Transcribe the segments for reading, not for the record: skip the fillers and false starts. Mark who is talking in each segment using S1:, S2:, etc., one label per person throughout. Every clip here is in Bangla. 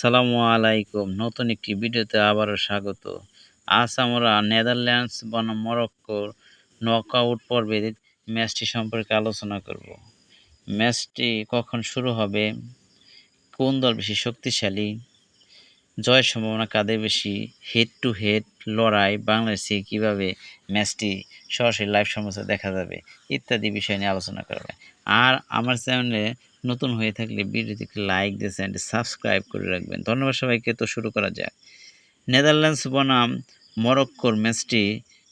S1: আসসালামু আলাইকুম। নতুন একটি ভিডিওতে আবারও স্বাগত। আজ আমরা নেদারল্যান্ডস বনাম মরক্কোর নকআউট পর্বের ম্যাচটি সম্পর্কে আলোচনা করব। ম্যাচটি কখন শুরু হবে? কোন দল বেশি শক্তিশালী? জয়ের সম্ভাবনা কাদের বেশি? হেড টু হেড লড়াই বাংলাদেশে কীভাবে ম্যাচটি সরাসরি লাইভ সম্প্রচার দেখা যাবে ইত্যাদি বিষয় নিয়ে আলোচনা করবে। আর আমার চ্যানেলে নতুন হয়ে থাকলে ভিডিওটিকে লাইক দিয়ে চ্যানেলটি সাবস্ক্রাইব করে রাখবেন। ধন্যবাদ সবাইকে। তো শুরু করা যাক। নেদারল্যান্ডস বনাম মরক্কোর ম্যাচটি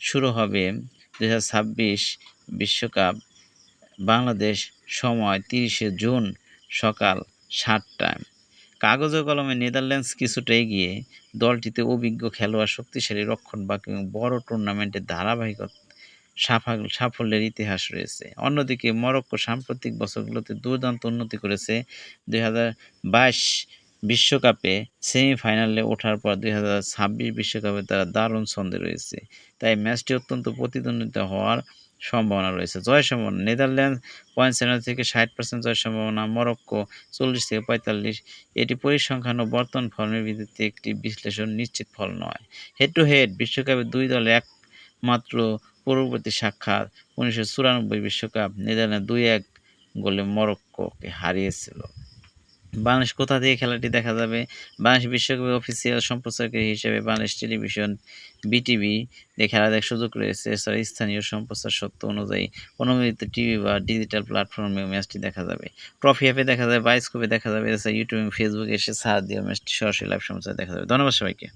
S1: শুরু হবে 2026 বিশ্বকাপ বাংলাদেশ সময় 30শে জুন সকাল 7টায়। কাগজে কলমে নেদারল্যান্ডস কিছুটা এগিয়ে, দলটিতে অভিজ্ঞ খেলোয়াড়, শক্তিশালী রক্ষণভাগ এবং বড় টুর্নামেন্টের ধারাবাহিক সাফল্যের ইতিহাস রয়েছে। অন্যদিকে মরক্কো সাম্প্রতিক বছরগুলোতে দুর্দান্ত উন্নতি করেছে। 2022 বিশ্বকাপে সেমিফাইনালে ওঠার পর 2026 বিশ্বকাপে তারা দারুণ ছন্দে রয়েছে। তাই ম্যাচটি অত্যন্ত প্রতিদ্বন্দ্বিতা হওয়ার সম্ভাবনা রয়েছে। জয়ের সম্ভাবনা: নেদারল্যান্ডস 75 থেকে 60% জয়ের সম্ভাবনা, মরক্কো 40 থেকে 45। এটি পরিসংখ্যান ও বর্তমান ফর্মের ভিত্তিতে একটি বিশ্লেষণ, নিশ্চিত ফল নয়। হেড টু হেড: বিশ্বকাপে দুই দল একমাত্র পূর্ববর্তী সাক্ষাৎ 1994 বিশ্বকাপ নেদারল্যান্ড 2-1 গোলে মরক্কোকে হারিয়েছিল। বাংলাদেশ কোথা থেকে খেলাটি দেখা যাবে? বাংলাদেশ বিশ্বকাপের অফিসিয়াল সম্প্রচারকারী হিসেবে বাংলাদেশ টেলিভিশন বিটিভি দিয়ে খেলা দেখার সুযোগ রয়েছে। এছাড়া স্থানীয় সম্প্রচার সত্য অনুযায়ী অনুমোদিত টিভি বা ডিজিটাল প্ল্যাটফর্মে ম্যাচটি দেখা যাবে। ট্রফি অ্যাপে দেখা যাবে, বায়োস্কোপে দেখা যাবে। এছাড়া ইউটিউব এবং ফেসবুকে এসে সার্চ দিয়ে ম্যাচটি সরাসরি লাইভ সম্প্রচার দেখা যাবে। ধন্যবাদ সবাইকে।